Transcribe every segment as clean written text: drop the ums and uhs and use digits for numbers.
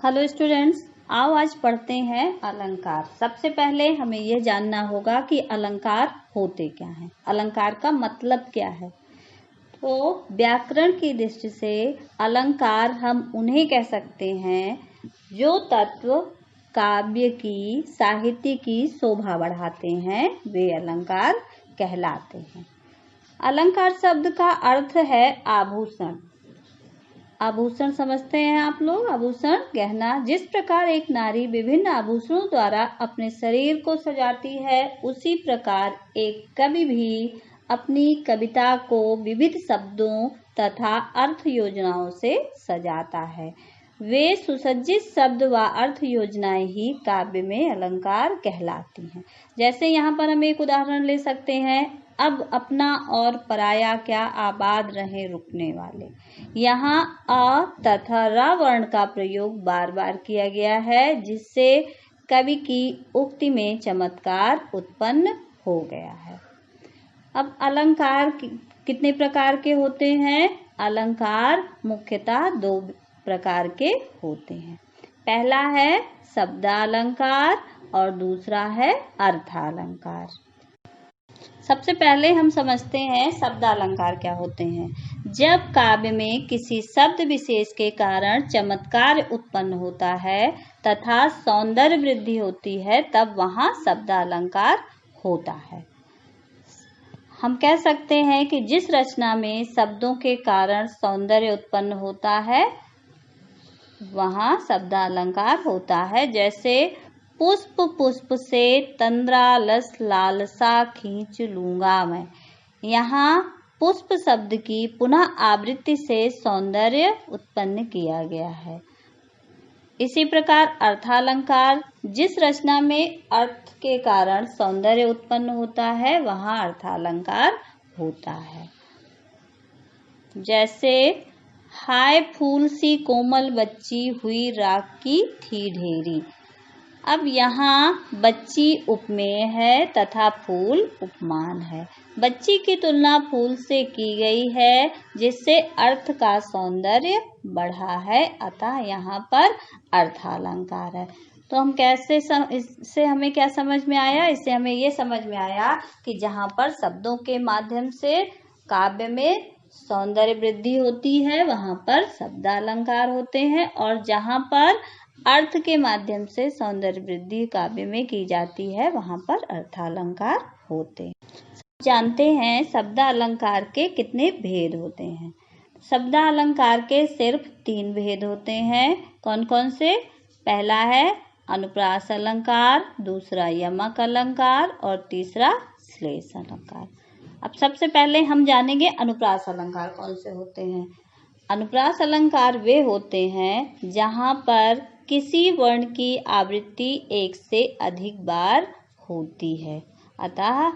Hello students, आओ आज पढ़ते हैं अलंकार। सबसे पहले हमें यह जानना होगा कि अलंकार होते क्या हैं, अलंकार का मतलब क्या है। तो व्याकरण की दृष्टि से अलंकार हम उन्हें कह सकते हैं जो तत्व काव्य की, साहित्य की शोभा बढ़ाते हैं, वे अलंकार कहलाते हैं। अलंकार शब्द का अर्थ है आभूषण। आभूषण समझते हैं आप लोग, आभूषण गहना। जिस प्रकार एक नारी विभिन्न आभूषणों द्वारा अपने शरीर को सजाती है, उसी प्रकार एक कवि भी अपनी कविता को विविध शब्दों तथा अर्थ योजनाओं से सजाता है। वे सुसज्जित शब्द व अर्थ योजनाएं ही काव्य में अलंकार कहलाती हैं। जैसे यहाँ पर हम एक उदाहरण ले सकते हैं, अब अपना और पराया क्या आबाद रहे रुकने वाले। यहाँ अ तथा र वर्ण का प्रयोग बार बार किया गया है, जिससे कवि की उक्ति में चमत्कार उत्पन्न हो गया है। अब अलंकार कितने प्रकार के होते हैं? अलंकार मुख्यतः दो प्रकार के होते हैं। पहला है शब्दालंकार और दूसरा है अर्थालंकार। सबसे पहले हम समझते हैं शब्दालंकार क्या होते हैं। जब काव्य में किसी शब्द विशेष के कारण चमत्कार उत्पन्न होता है तथा सौंदर्य वृद्धि होती है, तब वहाँ शब्दालंकार होता है। हम कह सकते हैं कि जिस रचना में शब्दों के कारण सौंदर्य उत्पन्न होता है, वहाँ शब्दालंकार होता है। जैसे पुष्प पुष्प से तंद्रालस लालसा खींच लूंगा मैं। यहाँ पुष्प शब्द की पुनः आवृत्ति से सौंदर्य उत्पन्न किया गया है। इसी प्रकार अर्थालंकार, जिस रचना में अर्थ के कारण सौंदर्य उत्पन्न होता है, वहाँ अर्थालंकार होता है। जैसे हाय फूल सी कोमल बच्ची हुई राख की थी ढेरी। अब यहाँ बच्ची उपमेय है तथा फूल उपमान है। बच्ची की तुलना फूल से की गई है, जिससे अर्थ का सौंदर्य बढ़ा है, अतः यहाँ पर अर्थालंकार है। तो हम कैसे इससे हमें क्या समझ में आया? इससे हमें ये समझ में आया कि जहाँ पर शब्दों के माध्यम से काव्य में सौंदर्य वृद्धि होती है, वहाँ पर शब्दालंकार होते हैं, और जहाँ पर अर्थ के माध्यम से सौंदर्य वृद्धि काव्य में की जाती है, वहाँ पर अर्थालंकार होते हैं। जानते हैं शब्दालंकार के कितने भेद होते हैं। शब्दालंकार के सिर्फ 3 भेद होते हैं। कौन कौन से? पहला है अनुप्रास अलंकार, दूसरा यमक अलंकार और तीसरा श्लेष अलंकार। अब सबसे पहले हम जानेंगे अनुप्रास अलंकार कौन से होते हैं। अनुप्रास अलंकार वे होते हैं जहाँ पर किसी वर्ण की आवृत्ति एक से अधिक बार होती है, अतः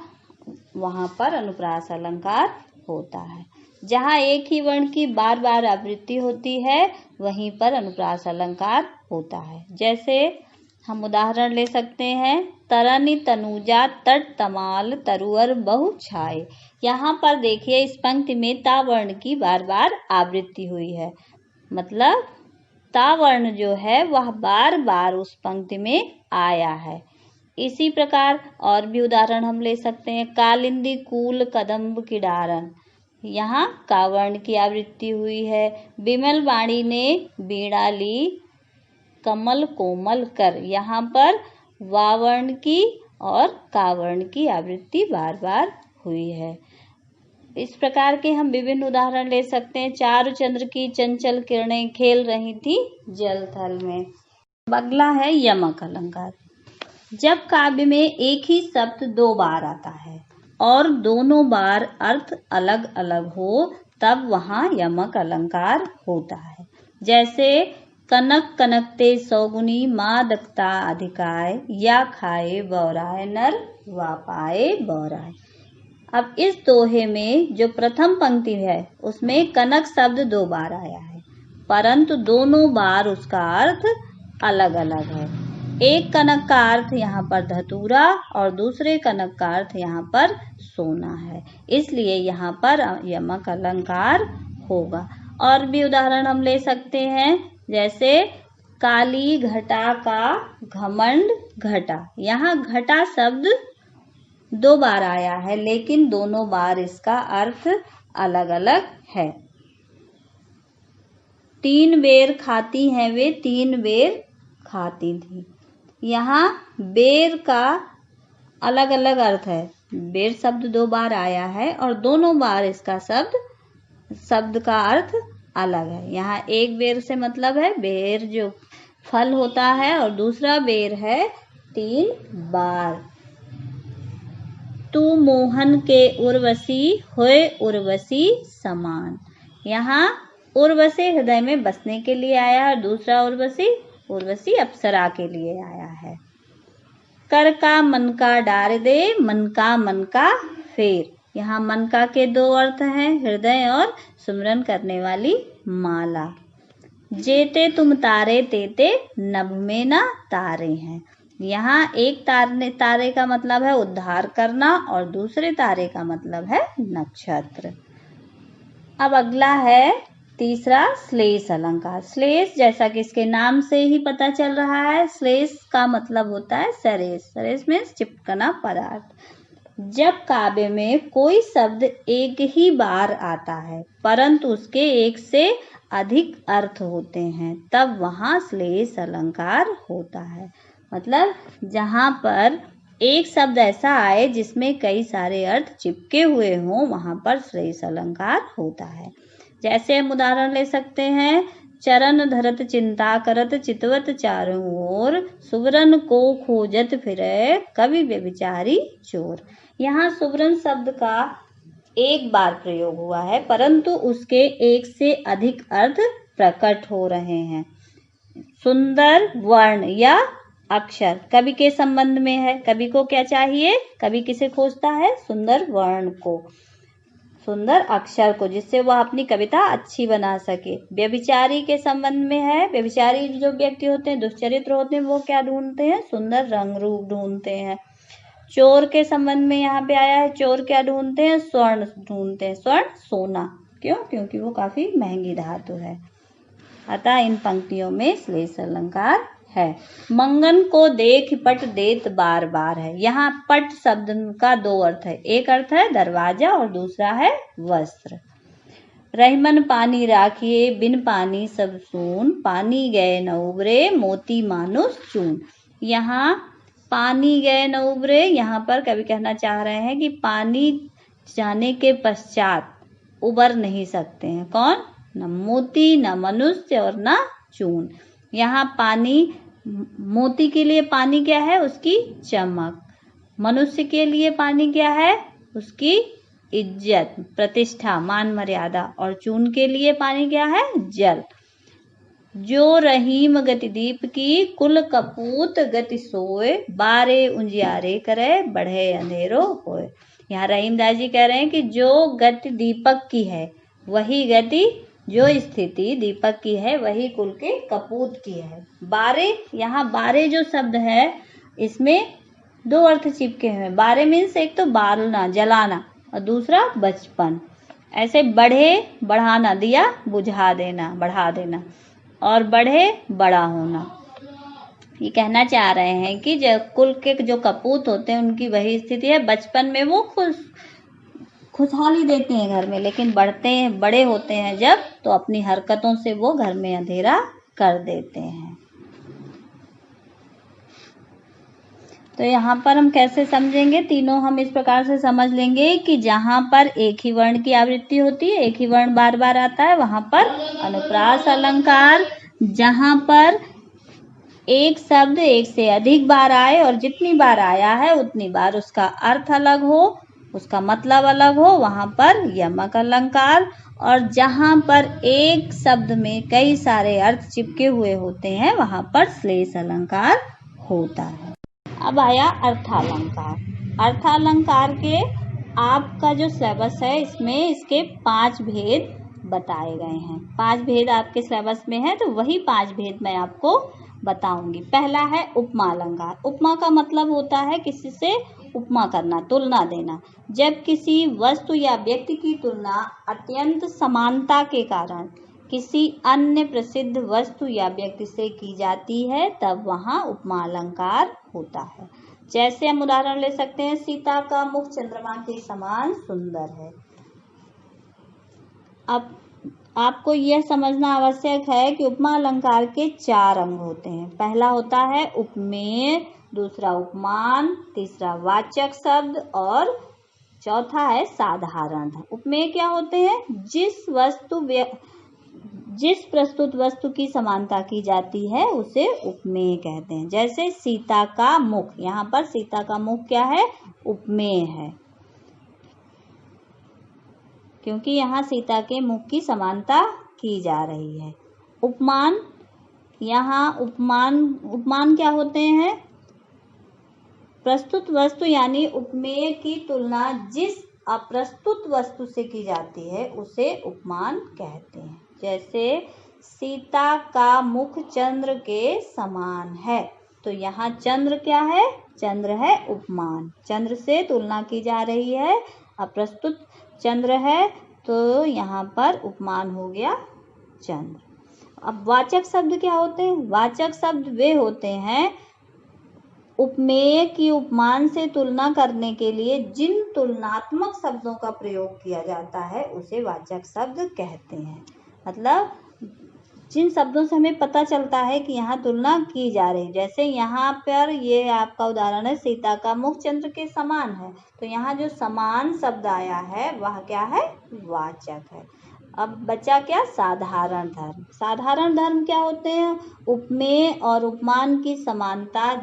वहाँ पर अनुप्रास अलंकार होता है। जहाँ एक ही वर्ण की बार बार आवृत्ति होती है, वहीं पर अनुप्रास अलंकार होता है। जैसे हम उदाहरण ले सकते हैं, तरनी तनुजा तट तमाल तरुअर बहु छाए। यहाँ पर देखिए इस पंक्ति में ता वर्ण की बार बार आवृत्ति हुई है, मतलब ता वर्ण जो है वह बार बार उस पंक्ति में आया है। इसी प्रकार और भी उदाहरण हम ले सकते हैं, कालिंदी कूल कदम्ब किडारन। यहाँ का वर्ण की आवृत्ति हुई है। बिमल वाणी ने बीड़ा ली कमल कोमल कर। यहाँ पर वा वर्ण की और का वर्ण की आवृत्ति बार बार हुई है। इस प्रकार के हम विभिन्न उदाहरण ले सकते हैं। चारुचंद्र की चंचल किरणें खेल रही थी जल थल में। अगला है यमक अलंकार। जब काव्य में एक ही शब्द 2 बार आता है और दोनों बार अर्थ अलग अलग हो, तब वहाँ यमक अलंकार होता है। जैसे कनक कनकते सौगुनी मादकता अधिकाय, या खाए बौराय नर वा पाए बौराय। अब इस दोहे में जो प्रथम पंक्ति है, उसमें कनक शब्द 2 बार आया है, परंतु दोनों बार उसका अर्थ अलग अलग है। एक कनक का अर्थ यहाँ पर धतूरा और दूसरे कनक का अर्थ यहाँ पर सोना है, इसलिए यहाँ पर यमक अलंकार होगा। और भी उदाहरण हम ले सकते हैं, जैसे काली घटा का घमंड घटा। यहाँ घटा शब्द 2 बार आया है, लेकिन दोनों बार इसका अर्थ अलग अलग है। 3 बेर खाती हैं वे 3 बेर खाती थी। यहाँ बेर का अलग अलग अर्थ है। बेर शब्द 2 बार आया है और दोनों बार इसका शब्द का अर्थ अलग है। यहाँ एक बेर से मतलब है बेर जो फल होता है, और दूसरा बेर है 3 बार। तू मोहन के उर्वशी होए उर्वशी समान। यहाँ उर्वशी हृदय में बसने के लिए आया है और दूसरा उर्वशी अप्सरा के लिए आया है। कर का मन का डार दे मन का फेर। यहाँ मन का के 2 अर्थ हैं, हृदय और सुमरन करने वाली माला। जेते तुम तारे तेते नभ में ना तारे हैं। यहाँ एक तारे का मतलब है उद्धार करना और दूसरे तारे का मतलब है नक्षत्र। अब अगला है तीसरा श्लेष अलंकार। श्लेष जैसा कि इसके नाम से ही पता चल रहा है, श्लेष का मतलब होता है सरेश। सरेश मीन्स चिपकना पदार्थ। जब काव्य में कोई शब्द एक ही बार आता है परंतु उसके एक से अधिक अर्थ होते हैं, तब वहाँ श्लेष अलंकार होता है। मतलब जहाँ पर एक शब्द ऐसा आए जिसमें कई सारे अर्थ चिपके हुए हों, वहाँ पर श्लेष अलंकार होता है। जैसे हम उदाहरण ले सकते हैं, चरण धरत चिंता करत चितवत चारों ओर, सुवरन को खोजत फिरे कवि व्यभिचारी चोर। यहाँ सुवरन शब्द का एक बार प्रयोग हुआ है परंतु उसके एक से अधिक अर्थ प्रकट हो रहे हैं। सुंदर वर्ण या अक्षर कवि के संबंध में है। कवि को क्या चाहिए? कवि किसे खोजता है? सुंदर वर्ण को, सुंदर अक्षर को, जिससे वह अपनी कविता अच्छी बना सके। व्यभिचारी के संबंध में है। व्यभिचारी जो व्यक्ति होते हैं, दुष्चरित्र होते हैं, वो क्या ढूंढते हैं? सुंदर रंग रूप ढूंढते हैं। चोर के संबंध में यहाँ पे आया है। चोर क्या ढूंढते हैं? स्वर्ण ढूंढते हैं। स्वर्ण सोना। क्यों? क्योंकि वो काफी महंगी धातु है। अतः इन पंक्तियों में श्लेष अलंकार है। मंगन को देख पट देत बार बार है। यहाँ पट शब्द का 2 अर्थ है। एक अर्थ है दरवाजा और दूसरा है वस्त्र। रहीमन पानी राखिए बिन पानी सब सून, पानी गए न उबरे मोती मानुष चून। यहाँ पानी गए न उबरे, यहाँ पर कवि कहना चाह रहे हैं कि पानी जाने के पश्चात उबर नहीं सकते हैं। कौन? न मोती, न मनुष्य और न चून। यहाँ पानी, मोती के लिए पानी क्या है? उसकी चमक। मनुष्य के लिए पानी क्या है? उसकी इज्जत, प्रतिष्ठा, मान मर्यादा। और चून के लिए पानी क्या है? जल। जो रहीम गति दीप की कुल कपूत गति सोए, बारे उजियारे करे बढ़े अंधेरो होए। यहाँ रहीम दास जी कह रहे हैं कि जो गति दीपक की है वही गति, जो स्थिति दीपक की है वही कुल के कपूत की है। बारे, यहाँ बारे जो शब्द है इसमें 2 अर्थ चिपके हुए हैं। बारे मीन्स एक तो बालना, जलाना, और दूसरा बचपन। ऐसे बढ़े बढ़ाना, दिया बुझा देना, बढ़ा देना, और बढ़े बड़ा होना। ये कहना चाह रहे हैं कि जो कुल के जो कपूत होते हैं उनकी वही स्थिति है। बचपन में वो खुशहाली देते हैं घर में, लेकिन बड़े होते हैं जब, तो अपनी हरकतों से वो घर में अंधेरा कर देते हैं। तो यहाँ पर हम कैसे समझेंगे? तीनों हम इस प्रकार से समझ लेंगे कि जहाँ पर एक ही वर्ण की आवृत्ति होती है, एक ही वर्ण बार बार आता है, वहाँ पर अनुप्रास अलंकार। जहाँ पर एक शब्द एक से अधिक बार आए और जितनी बार आया है उतनी बार उसका अर्थ अलग हो, उसका मतलब अलग हो, वहाँ पर यमक अलंकार। और जहाँ पर एक शब्द में कई सारे अर्थ चिपके हुए होते हैं, वहाँ पर श्लेष अलंकार होता है। अब आया अर्थालंकार। अर्थालंकार के आपका जो सिलेबस है इसमें इसके 5 भेद बताए गए हैं। 5 भेद आपके सिलेबस में है, तो वही 5 भेद मैं आपको बताऊंगी। पहला है उपमा अलंकार। उपमा का मतलब होता है किसी से उपमा करना, तुलना देना। जब किसी वस्तु या व्यक्ति की तुलना अत्यंत समानता के कारण किसी अन्य प्रसिद्ध वस्तु या व्यक्ति से की जाती है तब वहाँ उपमा अलंकार होता है। जैसे हम उदाहरण ले सकते हैं, सीता का मुख चंद्रमा के समान सुंदर है। अब आपको यह समझना आवश्यक है कि उपमा अलंकार के 4 अंग होते हैं। पहला होता है उपमेय, दूसरा उपमान, तीसरा वाचक शब्द और चौथा है साधारण धर्म। उपमेय क्या होते हैं? जिस प्रस्तुत वस्तु की समानता की जाती है उसे उपमेय कहते हैं। जैसे सीता का मुख, यहाँ पर सीता का मुख क्या है? उपमेय है, क्योंकि यहाँ सीता के मुख की समानता की जा रही है। उपमान, यहाँ उपमान क्या होते हैं? प्रस्तुत वस्तु यानी उपमेय की तुलना जिस अप्रस्तुत वस्तु से की जाती है उसे उपमान कहते हैं। जैसे सीता का मुख चंद्र के समान है, तो यहाँ चंद्र क्या है? चंद्र है उपमान। चंद्र से तुलना की जा रही है, अप्रस्तुत चंद्र है, तो यहाँ पर उपमान हो गया चंद्र। अब वाचक शब्द क्या होते हैं? वाचक शब्द वे होते हैं उपमेय की उपमान से तुलना करने के लिए जिन तुलनात्मक शब्दों का प्रयोग किया जाता है उसे वाचक शब्द कहते हैं। मतलब जिन शब्दों से हमें पता चलता है कि यहाँ तुलना की जा रही है। जैसे यहाँ पर ये आपका उदाहरण है, सीता का मुख चंद्र के समान है, तो यहाँ जो समान शब्द आया है वह क्या है? वाचक है। अब बचा क्या? साधारण धर्म। साधारण धर्म क्या होते हैं? उपमेय और उपमान की समानता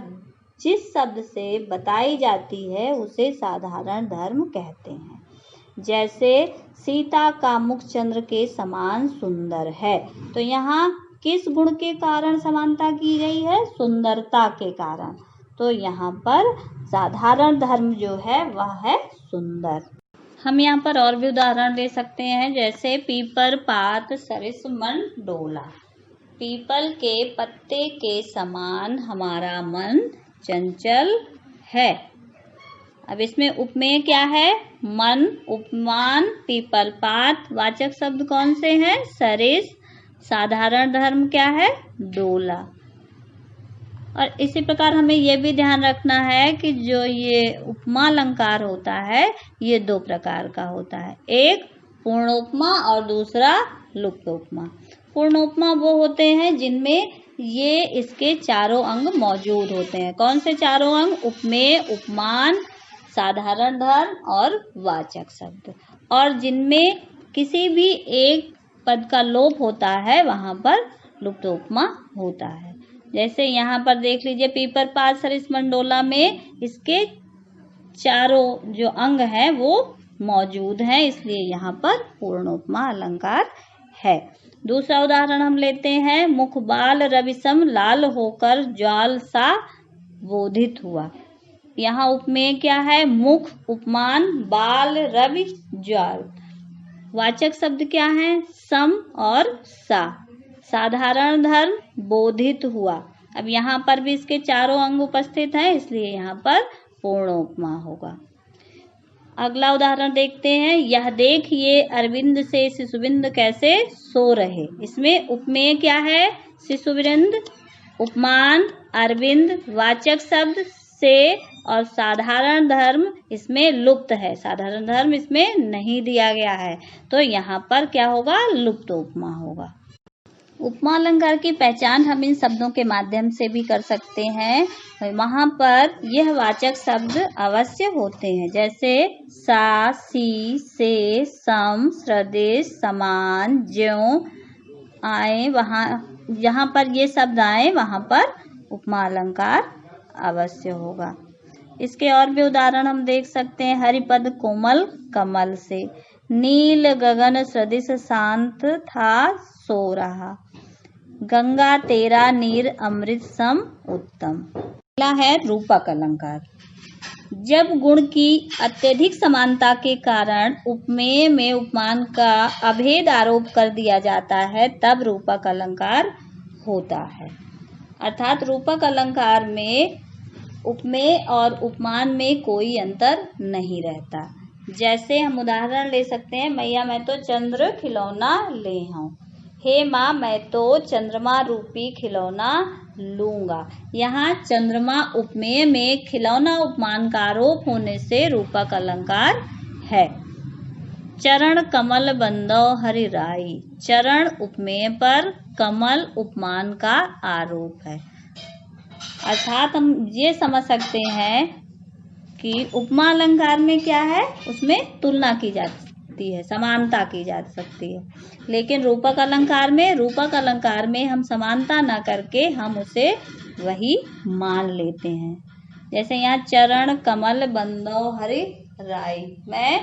जिस शब्द से बताई जाती है उसे साधारण धर्म कहते हैं। जैसे सीता का मुख चंद्र के समान सुंदर है, तो यहाँ किस गुण के कारण समानता की गई है? सुंदरता के कारण। तो यहाँ पर साधारण धर्म जो है वह है सुंदर। हम यहाँ पर और भी उदाहरण ले सकते हैं, जैसे पीपर पात सरिस मन डोला। पीपल के पत्ते के समान हमारा मन चंचल है। अब इसमें उपमेय क्या है? मन, उपमान, पीपल पात। वाचक शब्द कौन से हैं? सरिस। साधारण धर्म क्या है? डोला। और इसी प्रकार हमें यह भी ध्यान रखना है कि जो ये उपमा अलंकार होता है ये 2 प्रकार का होता है, एक पूर्णोपमा और दूसरा लुप्तोपमा। पूर्णोपमा वो होते हैं जिनमें ये इसके चारों अंग मौजूद होते हैं। कौन से चारों अंग? उपमेय, उपमान, साधारण धर्म और वाचक शब्द। और जिनमें किसी भी एक पद का लोप होता है वहां पर लुप्तोपमा होता है। जैसे यहाँ पर देख लीजिए, पीपर पात सरिस मंडोला में इसके चारों जो अंग हैं वो मौजूद हैं, इसलिए यहाँ पर पूर्णोपमा अलंकार है। दूसरा उदाहरण हम लेते हैं, मुख बाल रविसम लाल होकर ज्वाल सा बोधित हुआ। यहाँ उपमेय क्या है? मुख, उपमान, बाल, रवि, ज्वाल। वाचक शब्द क्या है? सम और सा। साधारण धर्म बोधित हुआ। अब यहाँ पर भी इसके चारों अंग उपस्थित हैं, इसलिए यहाँ पर पूर्णोपमा होगा। अगला उदाहरण देखते हैं, यह देखिए अरविंद से शिशुविंद कैसे सो रहे। इसमें उपमेय क्या है? शिशुविंद, उपमान अरविंद, वाचक शब्द से और साधारण धर्म इसमें लुप्त है। साधारण धर्म इसमें नहीं दिया गया है, तो यहाँ पर क्या होगा? लुप्तोपमा होगा। उपमा अलंकार की पहचान हम इन शब्दों के माध्यम से भी कर सकते हैं। वहाँ पर यह वाचक शब्द अवश्य होते हैं, जैसे सा, सी, से, सम, सदृश, समान, ज्यों आए, वहाँ जहाँ पर ये शब्द आए वहाँ पर उपमा अलंकार अवश्य होगा। इसके और भी उदाहरण हम देख सकते हैं, हरिपद कोमल कमल से, नील गगन सदृश शांत था सो रहा, गंगा तेरा नीर अमृत सम उत्तम। अगला है रूपक अलंकार। जब गुण की अत्यधिक समानता के कारण उपमेय में उपमान का अभेद आरोप कर दिया जाता है तब रूपक अलंकार होता है। अर्थात रूपक अलंकार में उपमेय और उपमान में कोई अंतर नहीं रहता। जैसे हम उदाहरण ले सकते हैं, मैया मैं तो चंद्र खिलौना ले हूँ, हे माँ, मैं तो चंद्रमा रूपी खिलौना लूंगा। यहाँ चंद्रमा उपमेय में खिलौना उपमान का आरोप होने से रूपक अलंकार है। चरण कमल बंदो हरि राई, चरण उपमेय पर कमल उपमान का आरोप है। अर्थात हम ये समझ सकते हैं कि उपमा अलंकार में क्या है, उसमें तुलना की जा सकती है, समानता की जा सकती है। लेकिन रूपक अलंकार में हम समानता ना करके हम उसे वही मान लेते हैं। जैसे यहाँ चरण कमल बंदो हरि राई, मैं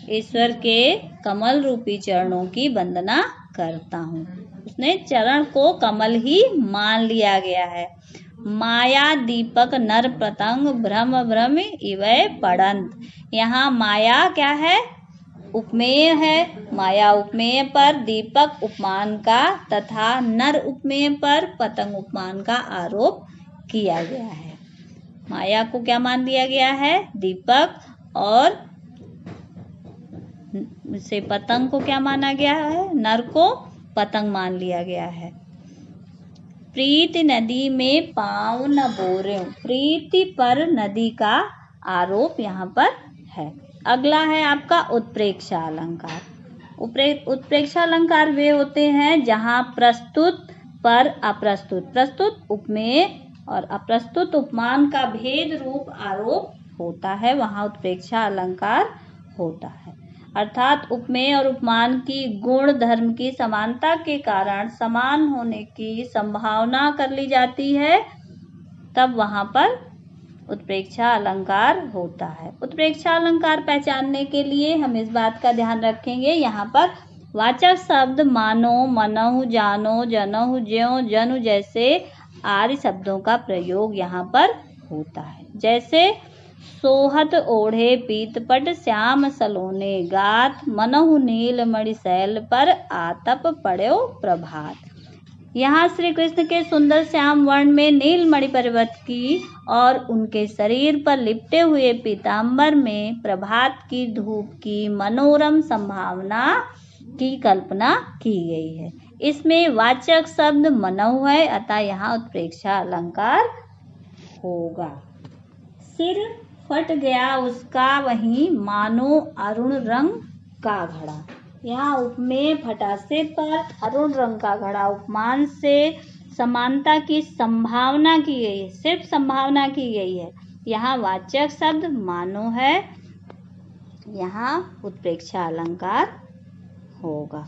ईश्वर के कमल रूपी चरणों की वंदना करता हूँ। उसने चरण को कमल ही मान लिया गया है। माया दीपक नर पतंग भ्रम भ्रम इवै पड़ंत, यहाँ माया क्या है, उपमेय है। माया उपमेय पर दीपक उपमान का तथा नर उपमेय पर पतंग उपमान का आरोप किया गया है। माया को क्या मान लिया गया है, दीपक, और से पतंग को क्या माना गया है, नर को पतंग मान लिया गया है। प्रीति नदी में पाँव न बोरे, प्रीति पर नदी का आरोप यहाँ पर है। अगला है आपका उत्प्रेक्षा अलंकार। उत्प्रेक्षा अलंकार वे होते हैं जहाँ प्रस्तुत पर अप्रस्तुत, प्रस्तुत उपमेय और अप्रस्तुत उपमान का भेद रूप आरोप होता है, वहाँ उत्प्रेक्षा अलंकार होता है। अर्थात उपमेय और उपमान की गुण धर्म की समानता के कारण समान होने की संभावना कर ली जाती है, तब वहाँ पर उत्प्रेक्षा अलंकार होता है। उत्प्रेक्षा अलंकार पहचानने के लिए हम इस बात का ध्यान रखेंगे, यहाँ पर वाचक शब्द मानो, मनहु, जानो, जनहु, ज्यों, जनु जैसे आदि शब्दों का प्रयोग यहाँ पर होता है। जैसे सोहत ओढ़े पीतपट श्याम सलोने गात, मनहु नील मणिशैल पर आतप पड़ो प्रभात। यहाँ श्री कृष्ण के सुंदर श्याम वर्ण में नील मणि पर्वत की और उनके शरीर पर लिपटे हुए पीताम्बर में प्रभात की धूप की मनोरम संभावना की कल्पना की गई है। इसमें वाचक शब्द मनहु है, अतः यहाँ उत्प्रेक्षा अलंकार होगा। सिर फट गया उसका वहीं मानो अरुण रंग का घड़ा, यहाँ उपमेय फटा सिर पर अरुण रंग का घड़ा उपमान से समानता की संभावना की गई है, सिर्फ संभावना की गई है। यहाँ वाचक शब्द मानो है, यहाँ उत्प्रेक्षा अलंकार होगा।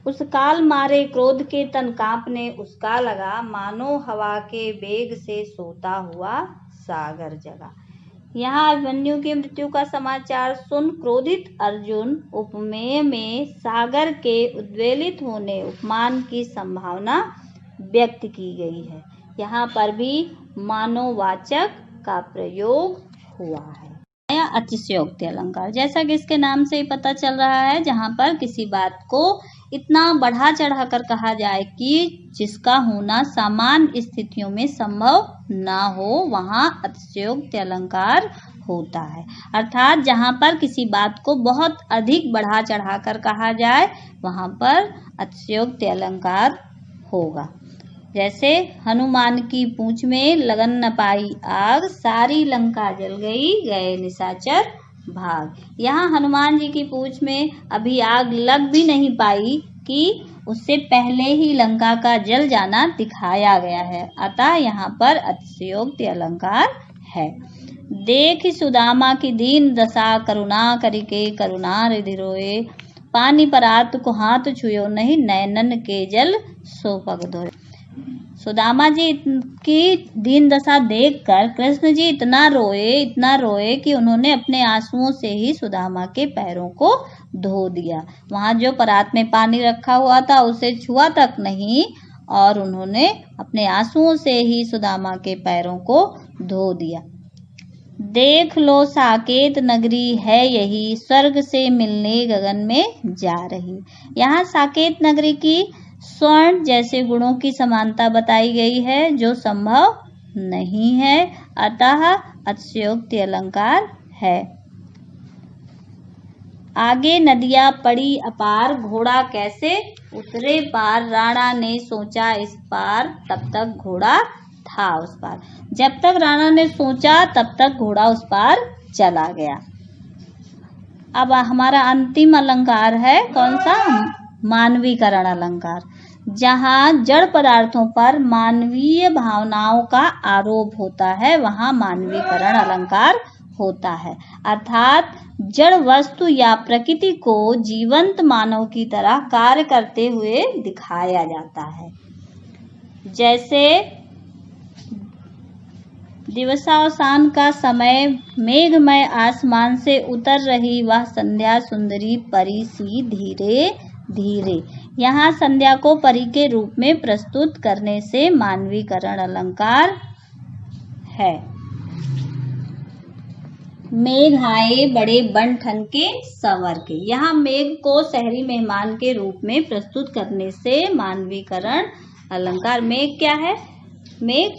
उस काल मारे क्रोध के तन कांपने उसका लगा, मानो हवा के वेग से सोता हुआ सागर जगा। यहाँ अभिमन्यु की मृत्यु का समाचार सुन क्रोधित अर्जुन उपमेय में सागर के उद्वेलित होने उपमान की संभावना व्यक्त की गई है। यहाँ पर भी मानोवाचक का प्रयोग हुआ है। अतिशयोक्ति अलंकार, जैसा कि इसके नाम से ही पता चल रहा है, जहाँ पर किसी बात को इतना बढ़ा चढ़ाकर कहा जाए कि जिसका होना सामान्य स्थितियों में संभव ना हो, वहाँ अतिशयोक्ति अलंकार होता है। अर्थात जहाँ पर किसी बात को बहुत अधिक बढ़ा चढ़ाकर कहा जाए, वहाँ पर अतिशयोक्ति अलंकार होगा। जैसे हनुमान की पूंछ में लगन न पाई आग, सारी लंका जल गई गए निशाचर भाग। यहाँ हनुमान जी की पूंछ में अभी आग लग भी नहीं पाई कि उससे पहले ही लंका का जल जाना दिखाया गया है, अतः यहाँ पर अतिशयोक्ति अलंकार है। देख सुदामा की दीन दशा करुणा करिके करुणा रिधि रोए, पानी पर आत को हाथ छुयो नहीं नैनन के जल सो पग धोए। सुदामा जी की दीन दशा देखकर कृष्ण जी इतना रोए कि उन्होंने अपने आंसुओं से ही सुदामा के पैरों को धो दिया। वहाँ जो परात में पानी रखा हुआ था उसे छुआ तक नहीं, और उन्होंने अपने आंसुओं से ही सुदामा के पैरों को धो दिया। देख लो साकेत नगरी है यही, स्वर्ग से मिलने गगन में जा रही। यहाँ साकेत नगरी की स्वर्ण जैसे गुणों की समानता बताई गई है, जो संभव नहीं है, अतः अतिशयोक्ति अलंकार है। आगे नदियाँ पड़ी अपार, घोड़ा कैसे उतरे पार। राणा ने सोचा इस पार, तब तक घोड़ा था उस पार। जब तक राणा ने सोचा तब तक घोड़ा उस पार चला गया। अब हमारा अंतिम अलंकार है कौन सा? मानवीकरण अलंकार। जहाँ जड़ पदार्थों पर मानवीय भावनाओं का आरोप होता है वहाँ मानवीकरण अलंकार होता है। अर्थात जड़ वस्तु या प्रकृति को जीवंत मानव की तरह कार्य करते हुए दिखाया जाता है। जैसे दिवसावसान का समय, मेघमय आसमान से उतर रही वह संध्या सुंदरी परी सी धीरे धीरे। यहाँ संध्या को परी के रूप में प्रस्तुत करने से मानवीकरण अलंकार है। मेघ आए बड़े बन ठनके सवर के। यहाँ मेघ को शहरी मेहमान के रूप में प्रस्तुत करने से मानवीकरण अलंकार। मेघ क्या है? मेघ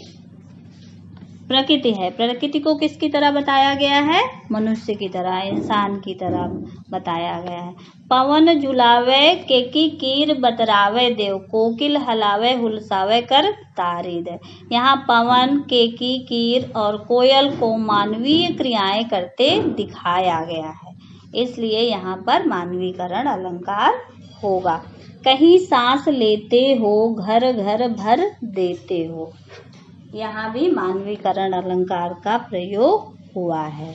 प्रकृति है। प्रकृति को किसकी तरह बताया गया है? मनुष्य की तरह, इंसान की तरह बताया गया है। पवन झुलावे केकी कीर बतरावे देव, कोकिल हलावे हुलसावे कर तारी दे। यहाँ पवन, केकी, कीर और कोयल को मानवीय क्रियाएं करते दिखाया गया है, इसलिए यहाँ पर मानवीकरण अलंकार होगा। कहीं सांस लेते हो, घर घर भर देते हो, यहाँ भी मानवीकरण अलंकार का प्रयोग हुआ है।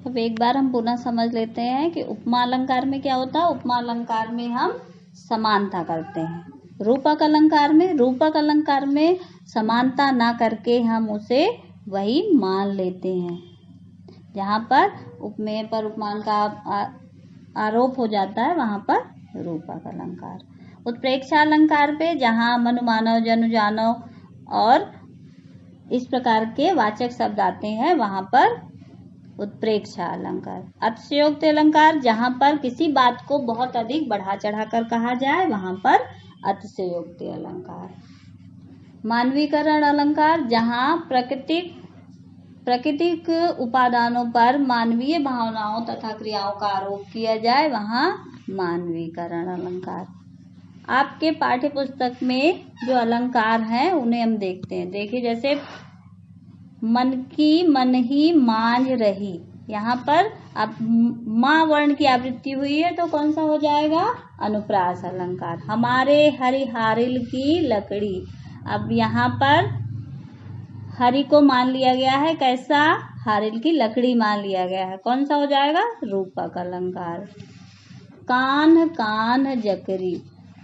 अब एक बार हम पुनः समझ लेते हैं कि उपमा अलंकार में क्या होता है। उपमा अलंकार में हम समानता करते हैं। रूपक अलंकार में समानता ना करके हम उसे वही मान लेते हैं। जहाँ पर उपमेय पर उपमान का आरोप हो जाता है वहाँ पर रूपक अलंकार। उत्प्रेक्षा अलंकार पे जहाँ मनुमानव, जनु जानव और इस प्रकार के वाचक शब्द आते हैं वहाँ पर उत्प्रेक्षा अलंकार। अतिशयोक्ति अलंकार जहाँ पर किसी बात को बहुत अधिक बढ़ा चढ़ा कर कहा जाए वहाँ पर अतिशयोक्ति अलंकार। मानवीकरण अलंकार जहाँ प्राकृतिक उपादानों पर मानवीय भावनाओं तथा क्रियाओं का आरोप किया जाए वहाँ मानवीकरण अलंकार। आपके पाठ्य पुस्तक में जो अलंकार हैं उन्हें हम देखते हैं। देखिए जैसे मन की मन ही मांझ रही, यहाँ पर अब माँ वर्ण की आवृत्ति हुई है तो कौन सा हो जाएगा? अनुप्रास अलंकार। हमारे हरिहारिल की लकड़ी, अब यहाँ पर हरि को मान लिया गया है, कैसा? हारिल की लकड़ी मान लिया गया है, कौन सा हो जाएगा? रूपक अलंकार। कान कान जकरी,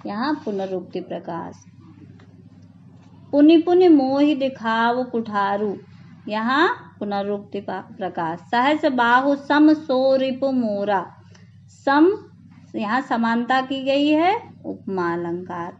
यहाँ पुनरुक्ति प्रकाश। पुनि पुनि मोहि दिखाव कुठारू, यहाँ पुनरुक्ति प्रकाश। सहस बाहु सम सो रिपु मोरा, सम यहाँ समानता की गई है, उपमा अलंकार।